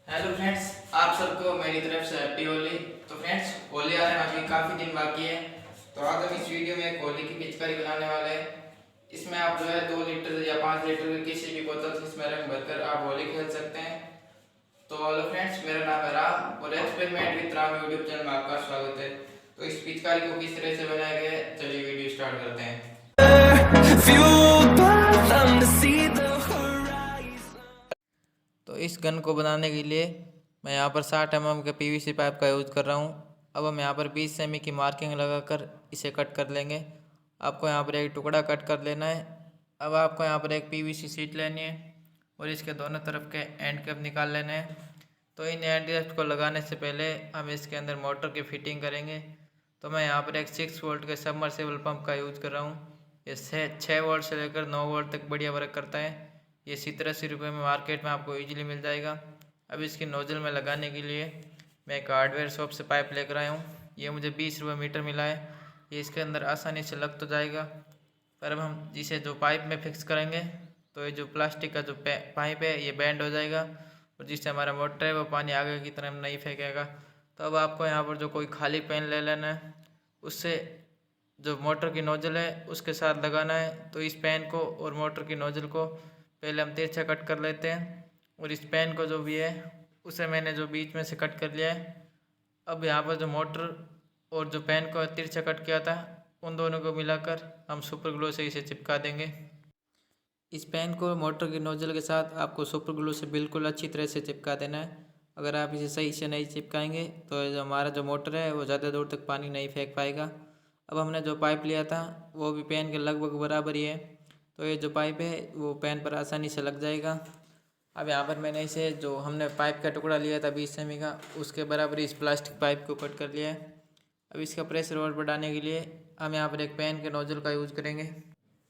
Hello friends, आप सबको मेरी तरफ से हैप्पी होली। तो फ्रेंड्स, होली आने में अभी काफ़ी दिन बाकी है। तो आज हम इस वीडियो में एक होली की पिचकारी बनाने वाले हैं। इसमें आप जो है 2 लीटर या 5 लीटर की किसी भी बोतल से इसमें रंग भरकर आप होली खेल सकते हैं। तो हेलो फ्रेंड्स, मेरा नाम है राम और experiment with Ram YouTube channel में आपका स्वागत है। तो इस पिचकारी को किस तरह से बनाया गया है, चलिए वीडियो स्टार्ट करते हैं। तो इस गन को बनाने के लिए मैं यहाँ पर 60 mm के पीवीसी पाइप का यूज़ कर रहा हूँ। अब हम यहाँ पर 20 सेमी की मार्किंग लगाकर इसे कट कर लेंगे। आपको यहाँ पर एक टुकड़ा कट कर लेना है। अब आपको यहाँ पर एक पीवीसी शीट लेनी है और इसके दोनों तरफ के एंड कैप निकाल लेने हैं। तो इन एंड कैप को लगाने से पहले हम इसके अंदर मोटर की फिटिंग करेंगे। तो मैं यहाँ पर एक 6 वोल्ट के सबमर्सिबल पंप का यूज़ कर रहा हूँ। ये 6 वोल्ट से लेकर 9 वोल्ट तक बढ़िया वर्क करता है। ये 70-80 रुपये में मार्केट में आपको इजीली मिल जाएगा। अब इसकी नोजल में लगाने के लिए मैं एक हार्डवेयर शॉप से पाइप लेकर आया हूँ। ये मुझे 20 रुपये मीटर मिला है। ये इसके अंदर आसानी से लग तो जाएगा, पर अब हम इसे जो पाइप में फिक्स करेंगे तो ये जो प्लास्टिक का जो पाइप है ये बैंड हो जाएगा और जिससे हमारा मोटर है वो पानी आगे की तरफ नहीं फेंकेगा। तो अब आपको यहाँ पर जो कोई खाली पेन ले लेना है, उससे जो मोटर की नोजल है उसके साथ लगाना है। तो इस पेन को और मोटर की नोजल को पहले हम तिरछा कट कर लेते हैं और इस पेन को जो भी है उसे मैंने जो बीच में से कट कर लिया है। अब यहाँ पर जो मोटर और जो पेन को तिरछा कट किया था उन दोनों को मिलाकर हम सुपर ग्लू से इसे चिपका देंगे। इस पेन को मोटर की नोजल के साथ आपको सुपर ग्लू से बिल्कुल अच्छी तरह से चिपका देना है। अगर आप इसे सही से नहीं चिपकाएंगे तो जो हमारा जो मोटर है वो ज़्यादा दूर तक पानी नहीं फेंक पाएगा। अब हमने जो पाइप लिया था वो भी पेन के लगभग बराबर ही है, तो ये जो पाइप है वो पेन पर आसानी से लग जाएगा। अब यहाँ पर मैंने इसे जो हमने पाइप का टुकड़ा लिया था 20 सेमी का, उसके बराबर इस प्लास्टिक पाइप को कट कर लिया है। अब इसका प्रेशर और बढ़ाने के लिए हम यहाँ पर एक पेन के नोजल का यूज़ करेंगे।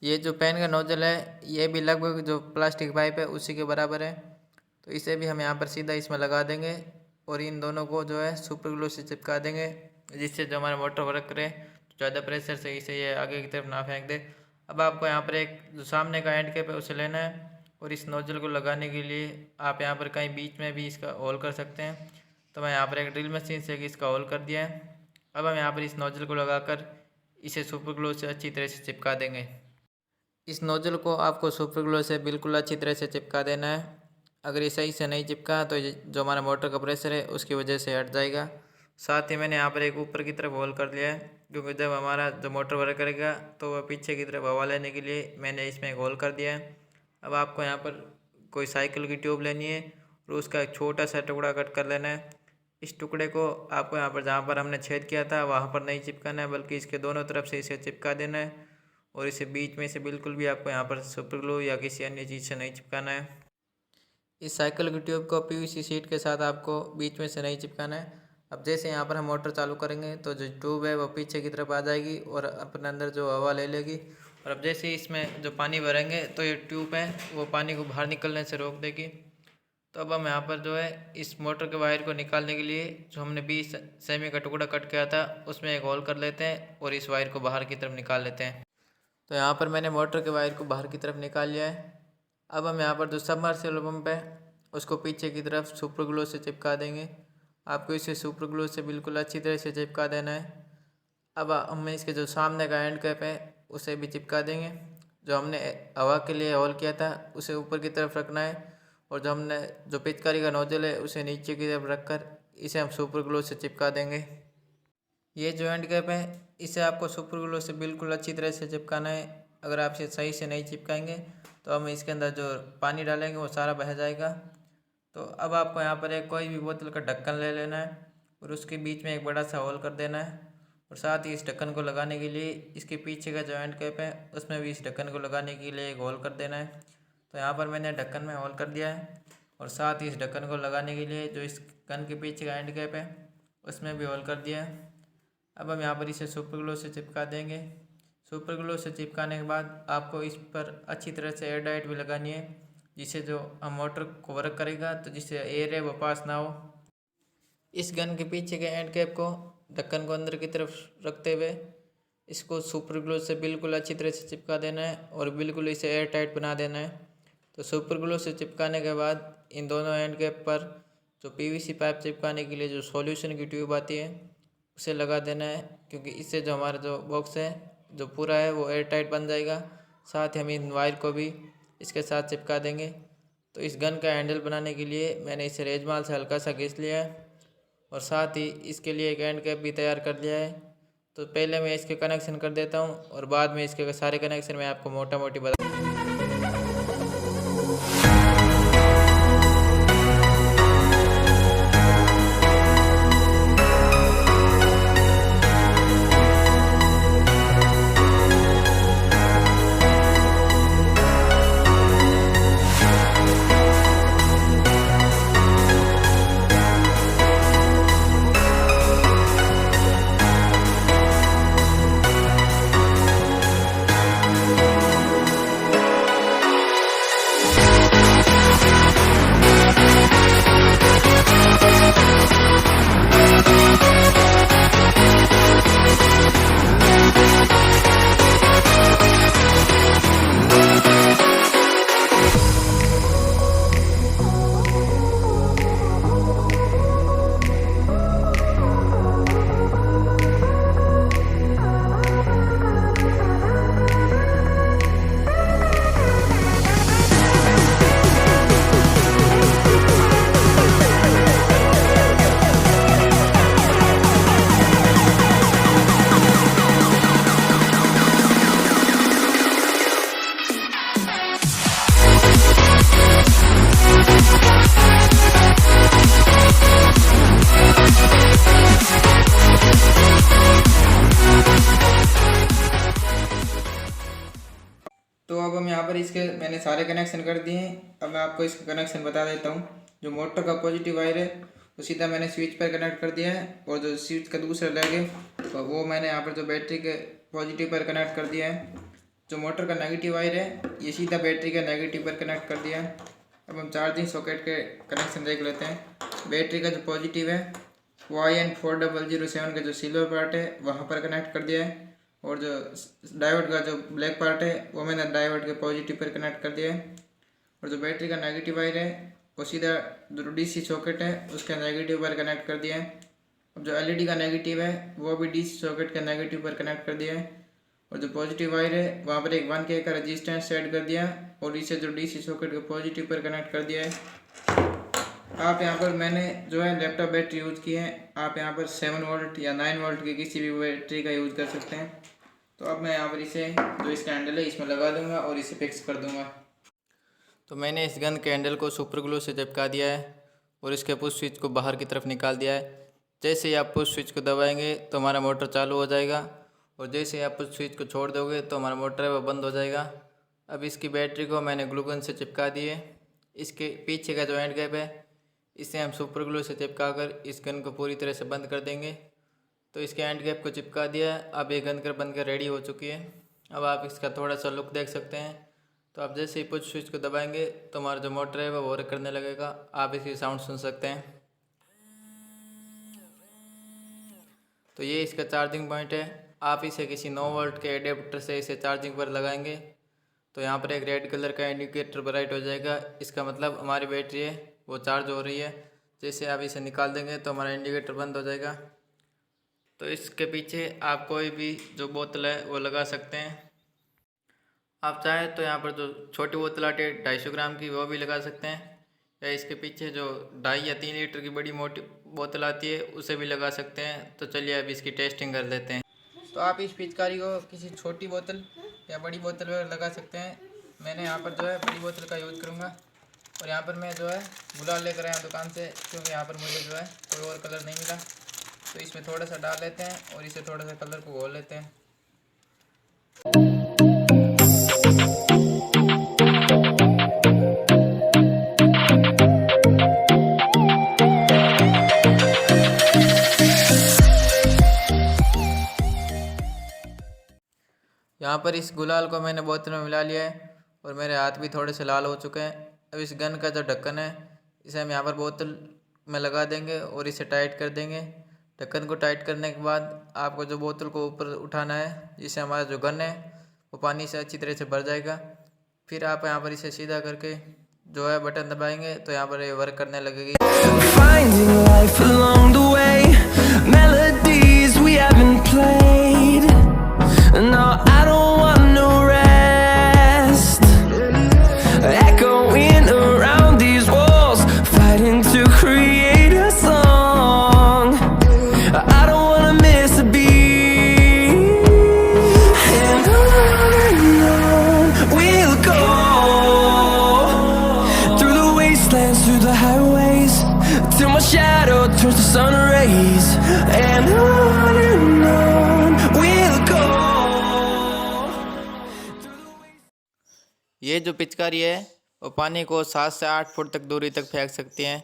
ये जो पेन का नोजल है ये भी लगभग जो प्लास्टिक पाइप है उसी के बराबर है। तो इसे भी हम यहाँ पर सीधा इसमें लगा देंगे और इन दोनों को जो है सुपर ग्लू से चिपका देंगे, जिससे जो हमारा मोटर वर्क करे ज़्यादा प्रेशर से इसे ये आगे की तरफ ना फेंक दे। अब आपको यहाँ पर एक जो सामने का एंड कैप है उसे लेना है और इस नोजल को लगाने के लिए आप यहाँ पर कहीं बीच में भी इसका होल कर सकते हैं। तो मैं यहाँ पर एक ड्रिल मशीन से इसका होल कर दिया है। अब हम यहाँ पर इस नोजल को लगाकर इसे सुपर ग्लू से अच्छी तरह से चिपका देंगे। इस नोजल को आपको सुपर ग्लू से बिल्कुल अच्छी तरह से चिपका देना है। अगर ये सही से नहीं चिपका तो जो हमारा मोटर का प्रेशर है उसकी वजह से हट जाएगा। साथ ही मैंने यहाँ पर एक ऊपर की तरफ होल कर लिया है, क्योंकि जब हमारा जो मोटर वर्क करेगा तो वह पीछे की तरफ हवा लेने के लिए मैंने इसमें एक होल कर दिया है। अब आपको यहाँ पर कोई साइकिल की ट्यूब लेनी है और उसका एक छोटा सा टुकड़ा कट कर लेना है। इस टुकड़े को आपको यहाँ पर जहाँ पर हमने छेद किया था वहाँ पर नहीं चिपकाना है, बल्कि इसके दोनों तरफ से इसे चिपका देना है और इसे बीच में से बिल्कुल भी आपको यहाँ पर सुपर ग्लू या किसी अन्य चीज़ से नहीं चिपकाना है। इस साइकिल की ट्यूब को पीवीसी शीट के साथ आपको बीच में से नहीं चिपकाना है। अब जैसे यहाँ पर हम मोटर चालू करेंगे तो जो ट्यूब है वो पीछे की तरफ आ जाएगी और अपने अंदर जो हवा ले लेगी, और अब जैसे ही इसमें जो पानी भरेंगे तो ये ट्यूब है वो पानी को बाहर निकलने से रोक देगी। तो अब हम यहाँ पर जो है इस मोटर के वायर को निकालने के लिए जो हमने 20 सेमी का टुकड़ा कट किया था उसमें एक होल कर लेते हैं और इस वायर को बाहर की तरफ निकाल लेते हैं। तो यहाँ पर मैंने मोटर के वायर को बाहर की तरफ निकाल लिया है। अब हम यहाँ पर जो सबमर्सिबल पंप है उसको पीछे की तरफ सुपर ग्लू से चिपका देंगे। आपको इसे सुपर ग्लू से बिल्कुल अच्छी तरह से चिपका देना है। अब हम इसके जो सामने का एंड कैप है उसे भी चिपका देंगे। जो हमने हवा के लिए होल किया था उसे ऊपर की तरफ रखना है और जो हमने जो पिचकारी का नोजल है उसे नीचे की तरफ रखकर इसे हम सुपर ग्लू से चिपका देंगे। ये जो एंड कैप है इसे आपको सुपर ग्लू से बिल्कुल अच्छी तरह से चिपकाना है। अगर आप इसे सही से नहीं चिपकाएंगे तो हम इसके अंदर जो पानी डालेंगे वो सारा बह जाएगा। तो अब आपको यहाँ पर एक कोई भी बोतल का ढक्कन ले लेना है और उसके बीच में एक बड़ा सा होल कर देना है और साथ ही इस ढक्कन को लगाने के लिए इसके पीछे का जो एंड कैप है उसमें भी इस ढक्कन को लगाने के लिए एक होल कर देना है। तो यहाँ पर मैंने ढक्कन में होल कर दिया है और साथ ही इस ढक्कन को लगाने के लिए जो इस गन के पीछे का एंड कैप है उसमें भी होल कर दिया है। अब हम यहाँ पर इसे सुपर ग्लू से चिपका देंगे। सुपर ग्लू से चिपकाने के बाद आपको इस पर अच्छी तरह से एयर टाइट भी लगानी है, जिससे जो हम मोटर को वर्क करेगा तो जिससे एयर है वो पास ना हो। इस गन के पीछे के एंड कैप को ढक्कन को अंदर की तरफ रखते हुए इसको सुपर ग्लू से बिल्कुल अच्छी तरह से चिपका देना है और बिल्कुल इसे एयर टाइट बना देना है। तो सुपर ग्लू से चिपकाने के बाद इन दोनों एंड कैप पर जो पीवीसी पाइप चिपकाने के लिए जो सॉल्यूशन की ट्यूब आती है उसे लगा देना है, क्योंकि इससे जो हमारा जो बॉक्स है जो पूरा है वो एयर टाइट बन जाएगा। साथ ही हम इन वायर को भी इसके साथ चिपका देंगे। तो इस गन का हैंडल बनाने के लिए मैंने इसे रेजमाल से हल्का सा घिस लिया है और साथ ही इसके लिए एक एंड कैप भी तैयार कर लिया है। तो पहले मैं इसके कनेक्शन कर देता हूँ और बाद में इसके सारे कनेक्शन मैं आपको मोटा मोटी बता। तो अब हम यहाँ पर इसके मैंने सारे कनेक्शन कर दिए हैं। अब मैं आपको इसका कनेक्शन बता देता हूँ। जो मोटर का पॉजिटिव वायर है वो सीधा मैंने स्विच पर कनेक्ट कर दिया है और जो स्विच का दूसरा लेग है तो वो मैंने यहाँ पर जो बैटरी के पॉजिटिव पर कनेक्ट कर दिया है। जो मोटर का नेगेटिव वायर है ये सीधा बैटरी के नेगेटिव पर कनेक्ट कर दिया है। अब हम चार्जिंग सॉकेट के कनेक्शन देख लेते हैं। बैटरी का जो पॉजिटिव है वो IN4007 का जो सिल्वर पार्ट है वहाँ पर कनेक्ट कर दिया है और जो डायोड का जो ब्लैक पार्ट है वो मैंने डायोड के पॉजिटिव पर कनेक्ट कर दिया है। और जो बैटरी का नेगेटिव वायर है वो सीधा जो डीसी सॉकेट है उसके नेगेटिव पर कनेक्ट कर दिया है। अब जो एलईडी का नेगेटिव है वो भी डीसी सॉकेट के नेगेटिव पर कनेक्ट कर दिया है। और जो पॉजिटिव वायर है वहाँ पर एक 1K का रजिस्टेंस सेट कर दिया और इसे जो डीसी सॉकेट के पॉजिटिव पर कनेक्ट कर दिया है। आप यहाँ पर मैंने जो है लैपटॉप बैटरी यूज़ की है। आप यहाँ पर 7 वोल्ट या 9 वोल्ट की किसी भी बैटरी का यूज़ कर सकते हैं। तो अब मैं यहाँ पर इसे जो इसका हैंडल है इसमें लगा दूंगा और इसे फिक्स कर दूंगा। तो मैंने इस गन के हैंडल को सुपर ग्लू से चिपका दिया है और इसके पुश स्विच को बाहर की तरफ निकाल दिया है। जैसे ही आप पुश स्विच को दबाएंगे तो हमारा मोटर चालू हो जाएगा और जैसे ही आप पुश स्विच को छोड़ दोगे तो हमारा मोटर है वो बंद हो जाएगा। अब इसकी बैटरी को मैंने ग्लू गन से चिपका दी है। इसके पीछे का जो एंड कैप है इसे हम सुपर ग्लू से चिपका कर इस गन को पूरी तरह से बंद कर देंगे। तो इसके एंड कैप को चिपका दिया है। अब ये गन कर बनकर रेडी हो चुकी है। अब आप इसका थोड़ा सा लुक देख सकते हैं। तो आप जैसे ही पुश स्विच को दबाएंगे तो हमारा जो मोटर है वो वर्क करने लगेगा। आप इसकी साउंड सुन सकते हैं। तो ये इसका चार्जिंग पॉइंट है। आप इसे किसी 9 वोल्ट के एडेप्टर से इसे चार्जिंग पर लगाएंगे तो यहाँ पर एक रेड कलर का इंडिकेटर ब्राइट हो जाएगा। इसका मतलब हमारी बैटरी है वो चार्ज हो रही है। जैसे आप इसे निकाल देंगे तो हमारा इंडिकेटर बंद हो जाएगा। तो इसके पीछे आप कोई भी जो बोतल है वो लगा सकते हैं। आप चाहें तो यहाँ पर जो छोटी बोतल आती है 250 ग्राम की वो भी लगा सकते हैं, या इसके पीछे जो 2.5 या 3 लीटर की बड़ी मोटी बोतल आती है उसे भी लगा सकते हैं। तो चलिए अभी इसकी टेस्टिंग कर लेते हैं। तो आप इस पिचकारी को किसी छोटी बोतल या बड़ी बोतल में लगा सकते हैं। मैंने यहाँ पर जो है बड़ी बोतल का यूज़ करूँगा और यहाँ पर मैं जो है गुलाल लेकर आया दुकान से, क्योंकि यहाँ पर मुझे जो है कोई और कलर नहीं मिला। तो इसमें थोड़ा सा डाल लेते हैं और इसे थोड़ा सा कलर को घोल लेते हैं। यहाँ पर इस गुलाल को मैंने बोतल में मिला लिया है और मेरे हाथ भी थोड़े से लाल हो चुके हैं। अब इस गन का जो ढक्कन है इसे हम यहाँ पर बोतल में लगा देंगे और इसे टाइट कर देंगे। ढक्कन को टाइट करने के बाद आपको जो बोतल को ऊपर उठाना है, जिससे हमारा जो गन है वो पानी से अच्छी तरह से भर जाएगा। फिर आप यहाँ पर इसे सीधा करके जो है बटन दबाएंगे तो यहाँ पर ये वर्क करने लगेगी। Finding life along the way, melodies we haven't played. No, I don't want no rest. Echoing around these walls, fighting to create a song. I don't wanna miss a beat. And on we'll go, through the wastelands, through the highways, till my shadow turns to sun rays. And on we'll go. ये जो पिचकारी है वो पानी को 7 से 8 foot तक दूरी तक फेंक सकती हैं।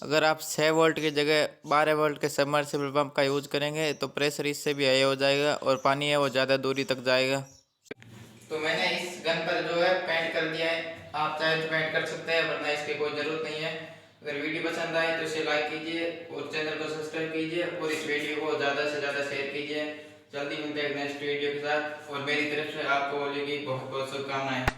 अगर आप 6 वोल्ट की जगह 12 वोल्ट के सबमर्सिबल पंप का यूज़ करेंगे तो प्रेशर इससे भी हाई हो जाएगा और पानी है वो ज़्यादा दूरी तक जाएगा। तो मैंने इस गन पर जो है पेंट कर दिया है, आप चाहे तो पेंट कर सकते हैं वरना इसकी कोई ज़रूरत नहीं है। अगर वीडियो पसंद आए तो इसे लाइक कीजिए और चैनल को सब्सक्राइब कीजिए और इस वीडियो को ज़्यादा से ज़्यादा शेयर कीजिए। जल्दी मिलते हैं नेक्स्ट वीडियो के साथ और मेरी तरफ से आपको होली की बहुत बहुत शुभकामनाएं।